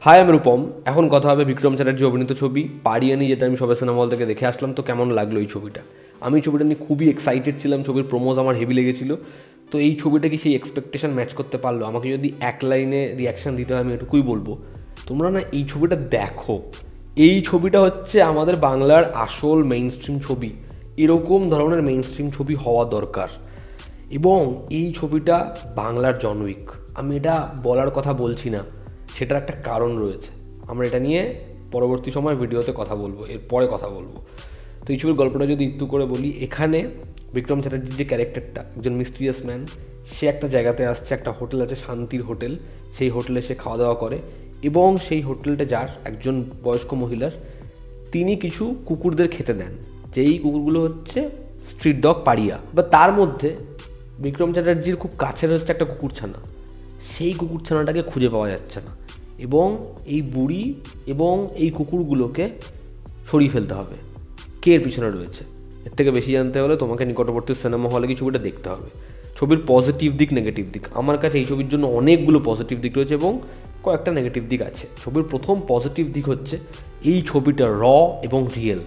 High, আমি রূপম। এখন কথা হবে বিক্রম চ্যাটার্জি অভিনীত ছবি পারিয়ানি, যেটা আমি সবাই সিনেমা হল থেকে দেখে আসলাম। তো কেমন লাগলো এই ছবিটা? আমি ছবিটা নিয়ে খুবই এক্সাইটেড ছিলাম, ছবির প্রোমোজ আমার হেভি লেগেছিল। তো এই ছবিটা কি সেই এক্সপেকটেশন ম্যাচ করতে পারলো? আমাকে যদি এক লাইনে রিয়াকশান দিতে হয় আমি এটুকুই বলবো, তোমরা না এই ছবিটা দেখো। এই ছবিটা হচ্ছে আমাদের বাংলার আসল মেইন স্ট্রিম ছবি। এরকম ধরনের মেইন স্ট্রিম ছবি হওয়া দরকার। এবং এই ছবিটা বাংলার জন উইক। আমি এটা বলার কথা বলছি না, সেটার একটা কারণ রয়েছে। আমরা এটা নিয়ে পরবর্তী সময় ভিডিওতে কথা বলবো, এরপরে কথা বলবো। তো এই ছবির গল্পটা যদি একটু করে বলি, এখানে বিক্রম চ্যাটার্জির যে ক্যারেক্টারটা, একজন মিস্টিরিয়াস ম্যান, সে একটা জায়গাতে আসছে, একটা হোটেল আছে, শান্তির হোটেল। সেই হোটেলে সে খাওয়া দাওয়া করে এবং সেই হোটেলটা যার একজন বয়স্ক মহিলার, তিনি কিছু কুকুরদের খেতে দেন। যেই কুকুরগুলো হচ্ছে স্ট্রিট ডগ পাড়িয়া। বা তার মধ্যে বিক্রম চ্যাটার্জির খুব কাছের হচ্ছে একটা কুকুরছানা। সেই কুকুরছানাটাকে খুঁজে পাওয়া যাচ্ছে না এবং এই বুড়ি এবং এই কুকুরগুলোকে সরিয়ে ফেলতে হবে। কে এর পিছনে রয়েছে? এর থেকে বেশি জানতে হলে তোমাকে নিকটবর্তী সিনেমা হলে কি ছবিটা দেখতে হবে। ছবির পজিটিভ দিক, নেগেটিভ দিক, আমার কাছে এই ছবির জন্য অনেকগুলো পজিটিভ দিক রয়েছে এবং কয়েকটা নেগেটিভ দিক আছে। ছবির প্রথম পজিটিভ দিক হচ্ছে এই ছবিটা র এবং রিয়েল।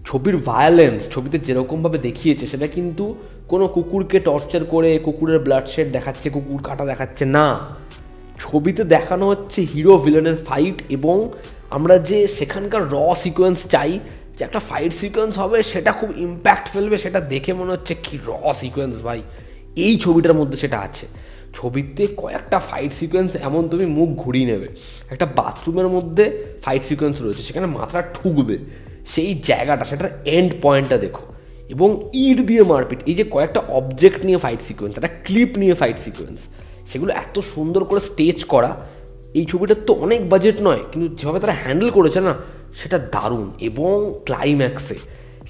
ছবির ভায়োলেন্স ছবিতে যেরকমভাবে দেখিয়েছে সেটা কিন্তু কোনো কুকুরকে টর্চার করে কুকুরের ব্লাড শেড দেখাচ্ছে, কুকুর কাটা দেখাচ্ছে না। ছবিতে দেখানো হচ্ছে হিরো ভিলেনের ফাইট এবং আমরা যে সেখানকার র সিকোয়েন্স চাই, যে একটা ফাইট সিকোয়েন্স হবে সেটা খুব ইম্প্যাক্ট ফেলবে, সেটা দেখে মনে হচ্ছে কি র সিকোয়েন্স ভাই। এই ছবিটার মধ্যে সেটা আছে। ছবিতে কয়েকটা ফাইট সিকোয়েন্স এমন তুমি মুখ ঘুরিয়ে নেবে। একটা বাথরুমের মধ্যে ফাইট সিকোয়েন্স রয়েছে, সেখানে মাথাটা ঠুকবে, সেই জায়গাটা, সেটার এন্ড পয়েন্টটা দেখো। এবং ইট দিয়ে মারপিট, এই যে কয়েকটা অবজেক্ট নিয়ে ফাইট সিকোয়েন্স, একটা ক্লিপ নিয়ে ফাইট সিকোয়েন্স, সেগুলো এত সুন্দর করে স্টেজ করা। এই ছবিটার তো অনেক বাজেট নয়, কিন্তু যেভাবে তারা হ্যান্ডেল করেছে না, সেটা দারুণ। এবং ক্লাইম্যাক্সে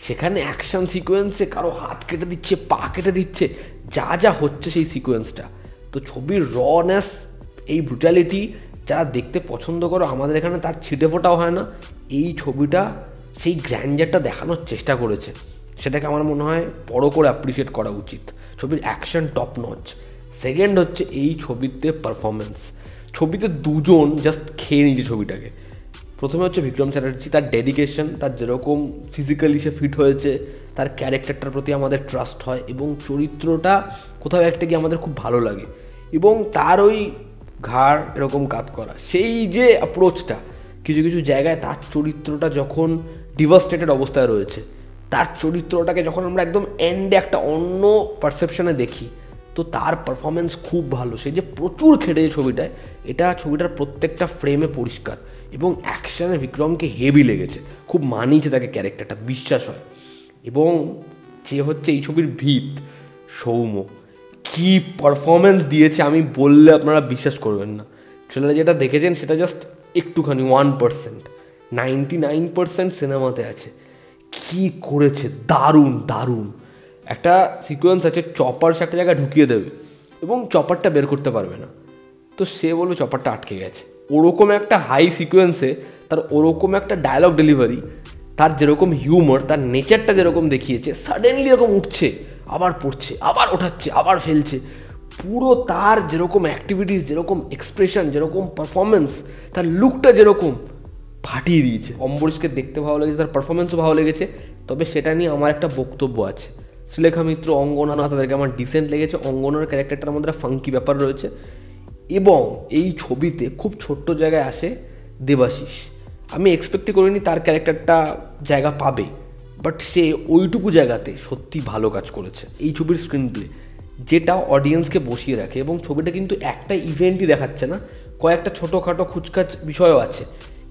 সেখানে অ্যাকশান সিকোয়েন্সে কারো হাত কেটে দিচ্ছে, পা কেটে দিচ্ছে, যা যা হচ্ছে সেই সিকোয়েন্সটা। তো ছবির রনেস, এই ব্রুটালিটি যারা দেখতে পছন্দ করো, আমাদের এখানে তার ছিটে ফোটাও হয় না। এই ছবিটা সেই গ্র্যান্ডারটা দেখানোর চেষ্টা করেছে, সেটাকে আমার মনে হয় বড় করে অ্যাপ্রিসিয়েট করা উচিত। ছবির অ্যাকশন টপ নচ। সেকেন্ড হচ্ছে এই ছবিতে পারফরমেন্স। ছবিতে দুজন জাস্ট খেয়ে নিয়েছে ছবিটাকে। প্রথমে হচ্ছে বিক্রম চ্যাটার্জি, তার ডেডিকেশন, তার যেরকম ফিজিক্যালি সে ফিট হয়েছে, তার ক্যারেক্টারটার প্রতি আমাদের ট্রাস্ট হয় এবং চরিত্রটা কোথাও একটা গিয়ে আমাদের খুব ভালো লাগে। এবং তার ওই ঘাড় এরকম কাত করা, সেই যে অ্যাপ্রোচটা, কিছু কিছু জায়গায় তার চরিত্রটা যখন ডিভাস্টেটেড অবস্থায় রয়েছে, তার চরিত্রটাকে যখন আমরা একদম এন্ডে একটা অন্য পারসেপশনে দেখি, তো তার পারফরমেন্স খুব ভালো। সে যে প্রচুর খেটেছে ছবিটায়, এটা ছবিটার প্রত্যেকটা ফ্রেমে পরিষ্কার। এবং অ্যাকশানে বিক্রমকে হেভি লেগেছে, খুব মানিয়েছে তাকে ক্যারেক্টারটা, বিশ্বাস হয়। এবং যে হচ্ছে এই ছবির ভিত, সৌম্য, কী পারফরমেন্স দিয়েছে আমি বললে আপনারা বিশ্বাস করবেন না। ট্রেলারে যেটা দেখেছেন সেটা জাস্ট একটুখানি 1%, 99% সিনেমাতে আছে। কী করেছে, দারুণ দারুণ। একটা সিকোয়েন্স আছে, চপার সে একটা জায়গায় ঢুকিয়ে দেবে এবং চপারটা বের করতে পারবে না, তো সে বলবে চপারটা আটকে গেছে। ওরকম একটা হাই সিকোয়েন্সে তার ওরকম একটা ডায়লগ ডেলিভারি, তার যেরকম হিউমার, তার নেচারটা যেরকম দেখিয়েছে, সাডেনলি এরকম উঠছে, আবার পড়ছে, আবার ওঠাচ্ছে, আবার ফেলছে, পুরো তার যেরকম অ্যাক্টিভিটিস, যেরকম এক্সপ্রেশন, যেরকম পারফরমেন্স, তার লুকটা যেরকম ফাটিয়ে দিয়েছে। অম্বরীশকে দেখতে ভালো লেগেছে, তার পারফরমেন্সও ভালো লেগেছে। তবে সেটা নিয়ে আমার একটা বক্তব্য আছে। সুলেখা মিত্র, অঙ্গনা, তাদেরকে আমার ডিসেন্ট লেগেছে। অঙ্গনার ক্যারেক্টারটার মধ্যে ফাঙ্কি ব্যাপার রয়েছে। এবং এই ছবিতে খুব ছোট্ট জায়গায় আসে দেবাশিস। আমি এক্সপেক্টই করিনি তার ক্যারেক্টারটা জায়গা পাবে, বাট সে ওইটুকু জায়গাতে সত্যি ভালো কাজ করেছে। এই ছবির স্ক্রিন প্লে যেটা অডিয়েন্সকে বসিয়ে রাখে, এবং ছবিটা কিন্তু একটা ইভেন্টই দেখাচ্ছে না, কয়েকটা ছোটোখাটো খুচকাচ বিষয়ও আছে,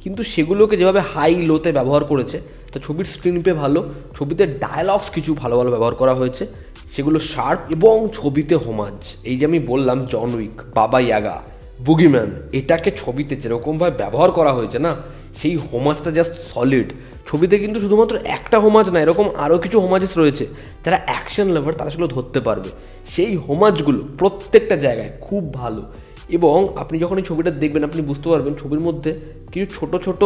কিন্তু সেগুলোকে যেভাবে হাই লোতে ব্যবহার করেছে, তো ছবির স্ক্রিন প্লে ভালো। ছবিতে ডায়ালগস কিছু ভালো ভালো ব্যবহার করা হয়েছে, সেগুলো শার্প। এবং ছবিতে হোমাজ, এই যে আমি বললাম জন উইক, বাবা ইয়াগা, বুগিম্যান, এটাকে ছবিতে যেরকমভাবে ব্যবহার করা হয়েছে না, সেই হোমাজটা জাস্ট সলিড। ছবিতে কিন্তু শুধুমাত্র একটা হোমাজ না, এরকম আরও কিছু হোমাজেস রয়েছে। যারা অ্যাকশন লাভার তারা সেগুলো ধরতে পারবে। সেই হোমাজগুলো প্রত্যেকটা জায়গায় খুব ভালো। এবং আপনি যখন এই ছবিটা দেখবেন আপনি বুঝতে পারবেন ছবির মধ্যে কিছু ছোট ছোট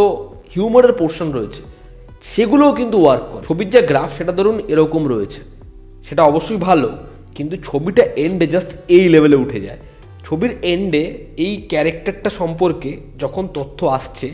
হিউমারের পোর্শন রয়েছে, সেগুলোও কিন্তু ওয়ার্ক করে। ছবির যে গ্রাফ সেটা ধরুন এরকম রয়েছে, সেটা অবশ্যই ভালো, কিন্তু ছবিটা এন্ডে জাস্ট এই লেভেলে উঠে যায়। ছবির এন্ডে এই ক্যারেক্টারটা সম্পর্কে যখন তথ্য আসছে,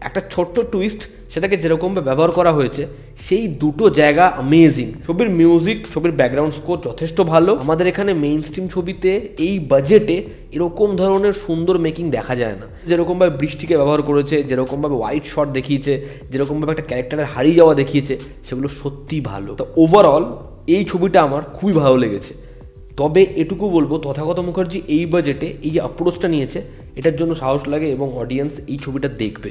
একটা ছোট্ট টুইস্ট সেটাকে যেরকমভাবে ব্যবহার করা হয়েছে, সেই দুটো জায়গা অ্যামেজিং। ছবির মিউজিক, ছবির ব্যাকগ্রাউন্ড স্কোর যথেষ্ট ভালো। আমাদের এখানে মেইন স্ট্রিম ছবিতে এই বাজেটে এরকম ধরনের সুন্দর মেকিং দেখা যায় না। যেরকমভাবে বৃষ্টিকে ব্যবহার করেছে, যেরকমভাবে হোয়াইট শট দেখিয়েছে, যেরকমভাবে একটা ক্যারেক্টারের হারিয়ে যাওয়া দেখিয়েছে, সেগুলো সত্যিই ভালো। তো ওভারঅল এই ছবিটা আমার খুবই ভালো লেগেছে। তবে এটুকু বলবো, তথাগত মুখার্জি এই বাজেটে এই যে অ্যাপ্রোচটা নিয়েছে, এটার জন্য সাহস লাগে এবং অডিয়েন্স এই ছবিটা দেখবে।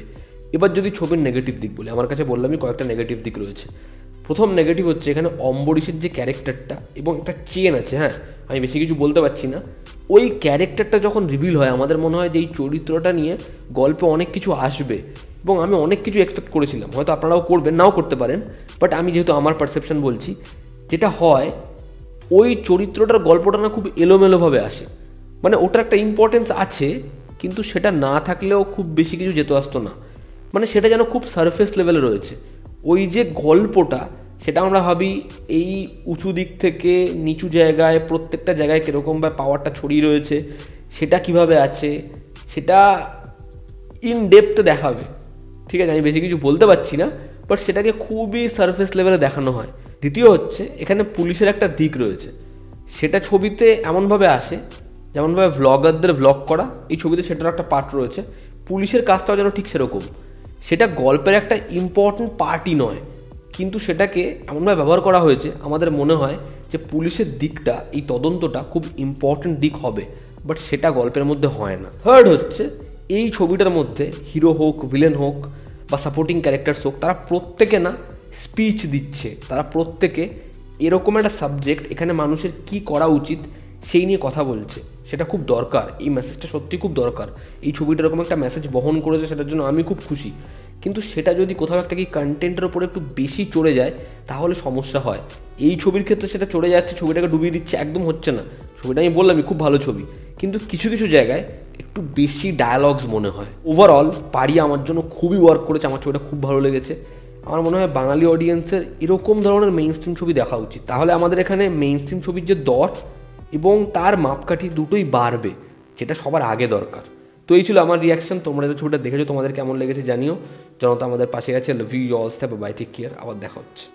এবার যদি ছবির নেগেটিভ দিক বলি, আমার কাছে বললামই কয়েকটা নেগেটিভ দিক রয়েছে। প্রথম নেগেটিভ হচ্ছে এখানে অম্বরীশের যে ক্যারেক্টারটা এবং একটা চেন আছে, হ্যাঁ আমি বেশি কিছু বলতে পারছি না, ওই ক্যারেক্টারটা যখন রিভিল হয় আমাদের মনে হয় যে এই চরিত্রটা নিয়ে গল্পে অনেক কিছু আসবে এবং আমি অনেক কিছু এক্সপেক্ট করেছিলাম। হয়তো আপনারাও করবেন, নাও করতে পারেন, বাট আমি যেহেতু আমার পারসেপশন বলছি, যেটা হয় ওই চরিত্রটার গল্পটা না খুব এলোমেলোভাবে আসে। মানে ওটার একটা ইম্পর্টেন্স আছে, কিন্তু সেটা না থাকলেও খুব বেশি কিছু যেত আসতো না। মানে সেটা যেন খুব সারফেস লেভেলে রয়েছে। ওই যে গল্পটা, সেটা আমরা ভাবি এই উঁচু দিক থেকে নিচু জায়গায় প্রত্যেকটা জায়গায় কীরকমভাবে পাওয়ারটা ছড়িয়ে রয়েছে, সেটা কিভাবে আছে, সেটা ইন ডেপথে দেখাবে। ঠিক আছে, আমি বেশি কিছু বলতে পারছি না, বাট সেটাকে খুবই সারফেস লেভেলে দেখানো হয়। দ্বিতীয় হচ্ছে এখানে পুলিশের একটা দিক রয়েছে, সেটা ছবিতে এমনভাবে আসে যেমনভাবে ভ্লগারদের ভ্লগ করা, এই ছবিতে সেটার একটা পার্ট রয়েছে। পুলিশের কাজটাও যেন ঠিক সেরকম, সেটা গল্পের একটা ইম্পর্টেন্ট পার্টই নয়, কিন্তু সেটাকে এমনভাবে ব্যবহার করা হয়েছে আমাদের মনে হয় যে পুলিশের দিকটা, এই তদন্তটা খুব ইম্পর্টেন্ট দিক হবে, বাট সেটা গল্পের মধ্যে হয় না। থার্ড হচ্ছে এই ছবিটার মধ্যে হিরো হোক, ভিলেন হোক বা সাপোর্টিং ক্যারেক্টার্স হোক, তারা প্রত্যেকে না স্পিচ দিচ্ছে, তারা প্রত্যেকে এরকম একটা সাবজেক্ট, এখানে মানুষের কি করা উচিত সেই নিয়ে কথা বলছে। সেটা খুব দরকার, এই মেসেজটা সত্যি খুব দরকার। এই ছবিটা এরকম একটা মেসেজ বহন করেছে, সেটার জন্য আমি খুব খুশি। কিন্তু সেটা যদি কোথাও একটা কি কন্টেন্টের ওপরে একটু বেশি চড়ে যায়, তাহলে সমস্যা হয়। এই ছবির ক্ষেত্রে সেটা চড়ে যাচ্ছে, ছবিটাকে ডুবিয়ে দিচ্ছে, একদম হচ্ছে না। ছবিটা আমি বললামই খুব ভালো ছবি, কিন্তু কিছু কিছু জায়গায় একটু বেশি ডায়ালগস মনে হয়। ওভারঅল পারিয়া আমার জন্য খুবই ওয়ার্ক করেছে, আমার ছবিটা খুব ভালো লেগেছে। আমার মনে হয় বাঙালি অডিয়েন্সের এরকম ধরনের মেইন স্ট্রিম ছবি দেখা উচিত, তাহলে আমাদের এখানে মেইন স্ট্রিম ছবির যে দর এবং তার মাপকাঠি দুটোই বাড়বে, যেটা সবার আগে দরকার। তো এই ছিল আমার রিয়াকশন। তোমরা যে ছবিটা দেখেছো তোমাদের কেমন লেগেছে জানিও। জনতা আমাদের পাশে আছে। Love you all, step bye, take care, আবার দেখা হচ্ছে।